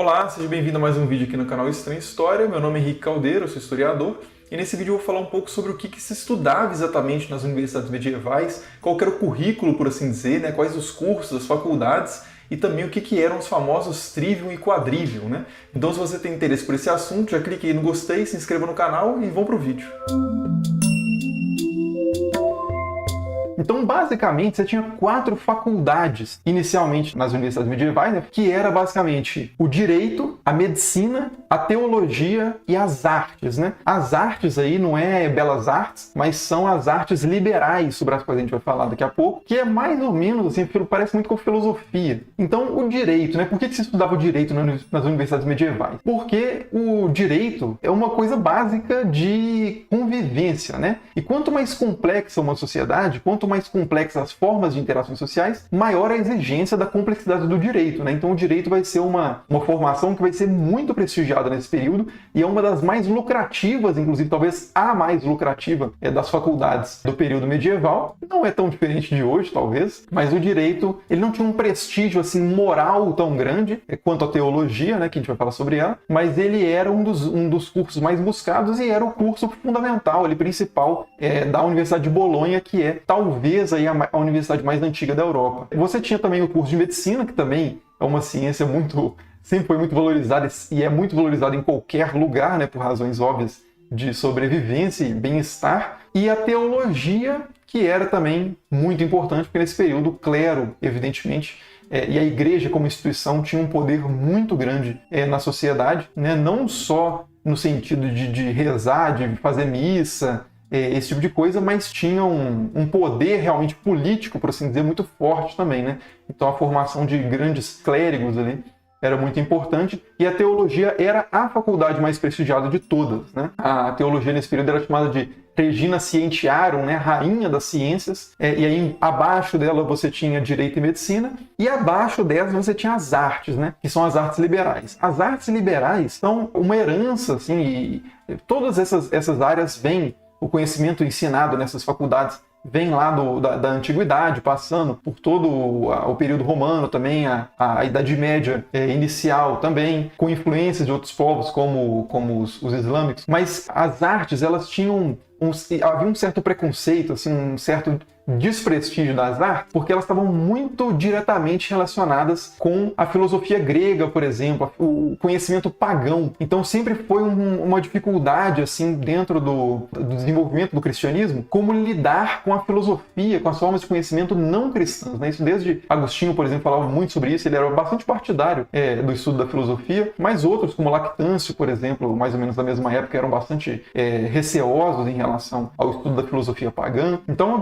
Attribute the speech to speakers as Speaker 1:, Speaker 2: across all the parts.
Speaker 1: Olá, seja bem-vindo a mais um vídeo aqui no canal Estranha História. Meu nome é Henrique Caldeira, eu sou historiador. E nesse vídeo eu vou falar um pouco sobre o que se estudava exatamente nas universidades medievais, qual que era o currículo, por assim dizer, né? Quais os cursos, as faculdades, e também o que eram os famosos trivium e quadrivium, né? Então, se você tem interesse por esse assunto, já clique aí no gostei, se inscreva no canal e vamos pro vídeo. Então, basicamente, você tinha 4 faculdades, inicialmente nas universidades medievais, né, que era basicamente o direito, a medicina, a teologia e as artes, né? As artes aí não é belas artes, mas são as artes liberais, sobre as quais a gente vai falar daqui a pouco, que é mais ou menos, assim, parece muito com filosofia. Então, o direito, né? Por que se estudava o direito nas universidades medievais? Porque o direito é uma coisa básica de convivência, né? E quanto mais complexa uma sociedade, quanto mais complexas as formas de interações sociais, maior a exigência da complexidade do direito, né? Então o direito vai ser uma formação que vai ser muito prestigiada nesse período e é uma das mais lucrativas, inclusive talvez a mais lucrativa das faculdades do período medieval. Não é tão diferente de hoje, talvez, mas o direito ele não tinha um prestígio assim moral tão grande quanto a teologia, né, que a gente vai falar sobre ela, mas ele era um dos cursos mais buscados e era o curso fundamental, ele principal da Universidade de Bolonha, que é talvez aí a universidade mais antiga da Europa. Você tinha também o curso de medicina, que também é uma ciência sempre foi muito valorizada e é muito valorizada em qualquer lugar, né, por razões óbvias de sobrevivência e bem-estar. E a teologia, que era também muito importante, porque nesse período o clero, evidentemente, e a igreja como instituição tinha um poder muito grande na sociedade, né, não só no sentido de rezar, de fazer missa, esse tipo de coisa, mas tinha um poder realmente político, por assim dizer, muito forte também, né? Então a formação de grandes clérigos ali era muito importante e a teologia era a faculdade mais prestigiada de todas, né? A teologia nesse período era chamada de Regina Scientiarum, né? Rainha das ciências, e aí abaixo dela você tinha direito e medicina e abaixo delas você tinha as artes, né? Que são as artes liberais. As artes liberais são uma herança, assim, e todas essas áreas vêm. O conhecimento ensinado nessas faculdades vem lá da antiguidade, passando por todo o período romano também, a Idade Média inicial também, com influências de outros povos como os islâmicos. Mas as artes, elas tinham havia um certo preconceito, assim, um certo desprestígio das artes, porque elas estavam muito diretamente relacionadas com a filosofia grega, por exemplo, o conhecimento pagão. Então sempre foi uma dificuldade assim dentro do desenvolvimento do cristianismo, como lidar com a filosofia, com as formas de conhecimento não cristãs, né? Isso desde Agostinho, por exemplo, falava muito sobre isso, ele era bastante partidário do estudo da filosofia, mas outros, como Lactâncio, por exemplo, mais ou menos da mesma época, eram bastante receosos em relação ao estudo da filosofia pagã. Então,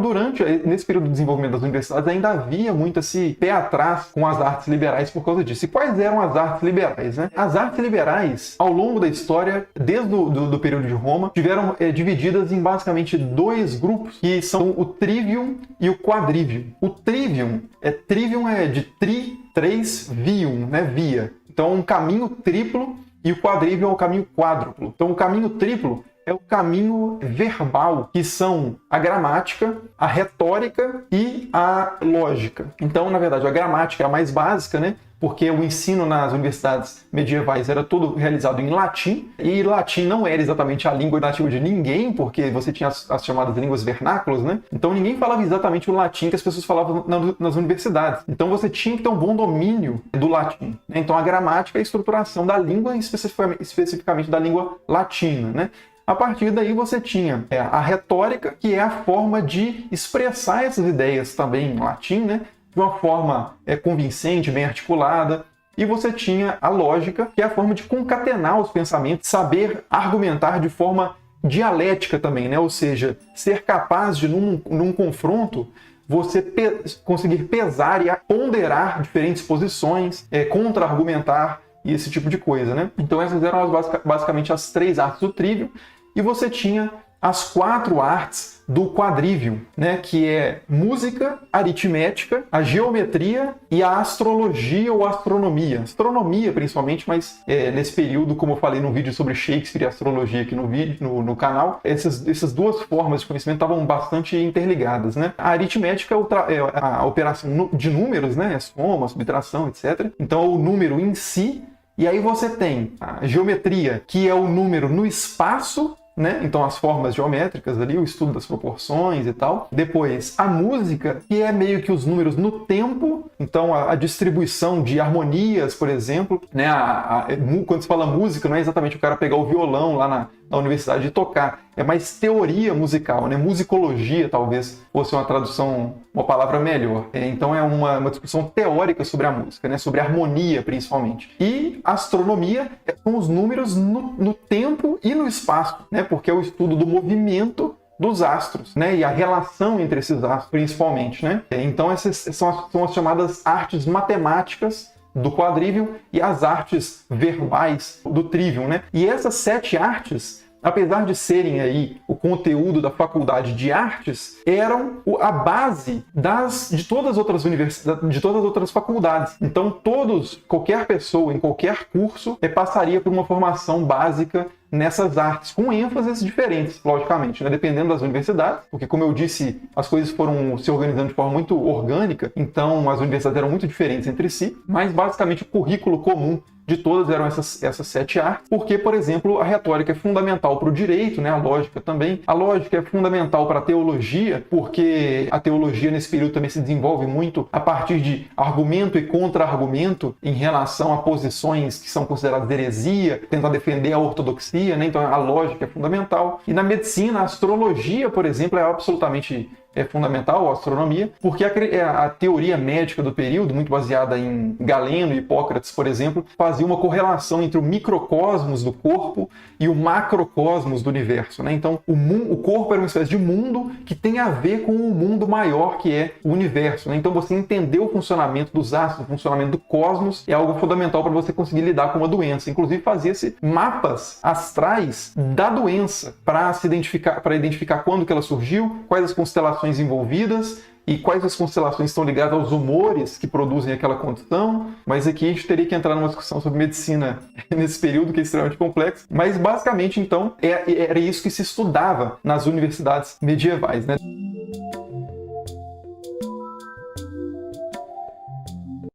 Speaker 1: nesse período de desenvolvimento das universidades, ainda havia muito esse pé atrás com as artes liberais por causa disso. E quais eram as artes liberais, né? As artes liberais, ao longo da história, desde do período de Roma, tiveram divididas em basicamente 2 grupos, que são o trivium e o quadrivium. O trivium é de três, vium, né? Via. Então, um caminho triplo e o quadrivium é o caminho quádruplo. Então, o caminho triplo é o caminho verbal, que são a gramática, a retórica e a lógica. Então, na verdade, a gramática é a mais básica, né? Porque o ensino nas universidades medievais era todo realizado em latim, e latim não era exatamente a língua nativa de ninguém, porque você tinha as chamadas línguas vernáculas, né? Então ninguém falava exatamente o latim que as pessoas falavam nas universidades. Então você tinha que ter um bom domínio do latim, né? Então a gramática é a estruturação da língua, especificamente da língua latina, né? A partir daí você tinha a retórica, que é a forma de expressar essas ideias também em latim, né? De uma forma convincente, bem articulada. E você tinha a lógica, que é a forma de concatenar os pensamentos, saber argumentar de forma dialética também, né? Ou seja, ser capaz de, num confronto, você conseguir pesar e ponderar diferentes posições, contra-argumentar e esse tipo de coisa, né? Então essas eram basicamente as 3 artes do trivium. E você tinha as 4 artes do quadrivium, né, que é música, aritmética, a geometria e a astrologia ou astronomia. Astronomia, principalmente, mas nesse período, como eu falei no vídeo sobre Shakespeare e astrologia aqui no canal, essas 2 formas de conhecimento estavam bastante interligadas, né? A aritmética é a operação de números, né, soma, subtração, etc. Então, o número em si E aí você tem a geometria, que é o número no espaço, né? Então as formas geométricas ali, o estudo das proporções e tal. Depois a música, que é meio que os números no tempo, então a distribuição de harmonias, por exemplo, né? Quando se fala música, não é exatamente o cara pegar o violão lá na universidade e tocar, é mais teoria musical, né? Musicologia talvez fosse uma tradução, uma palavra melhor. Então é uma discussão teórica sobre a música, né? Sobre a harmonia principalmente. E a astronomia são os números no tempo e no espaço, né? Porque é o estudo do movimento dos astros, né? E a relação entre esses astros principalmente, né? Então essas são as chamadas artes matemáticas do quadrivium e as artes verbais do trivium, né? E essas 7 artes, apesar de serem aí o conteúdo da faculdade de artes, eram a base de todas as outras universidades, de todas as outras faculdades. Então qualquer pessoa em qualquer curso passaria por uma formação básica nessas artes, com ênfases diferentes, logicamente, né? Dependendo das universidades, porque, como eu disse, as coisas foram se organizando de forma muito orgânica, então as universidades eram muito diferentes entre si, mas basicamente o currículo comum de todas eram essas 7 artes, porque, por exemplo, a retórica é fundamental para o direito, né? A lógica também. A lógica é fundamental para a teologia, porque a teologia nesse período também se desenvolve muito a partir de argumento e contra-argumento em relação a posições que são consideradas heresia, tentar defender a ortodoxia, né? Então a lógica é fundamental. E na medicina, a astrologia, por exemplo, é absolutamente fundamental, a astronomia, porque a teoria médica do período, muito baseada em Galeno e Hipócrates, por exemplo, fazia uma correlação entre o microcosmos do corpo e o macrocosmos do universo, né? Então, o corpo era uma espécie de mundo que tem a ver com o mundo maior que é o universo, né? Então, você entender o funcionamento dos astros, o funcionamento do cosmos, é algo fundamental para você conseguir lidar com uma doença. Inclusive, fazia-se mapas astrais da doença para identificar quando que ela surgiu, quais as constelações envolvidas e quais as constelações estão ligadas aos humores que produzem aquela condição. Mas aqui a gente teria que entrar numa discussão sobre medicina nesse período, que é extremamente complexo. Mas basicamente, então, era isso que se estudava nas universidades medievais, né?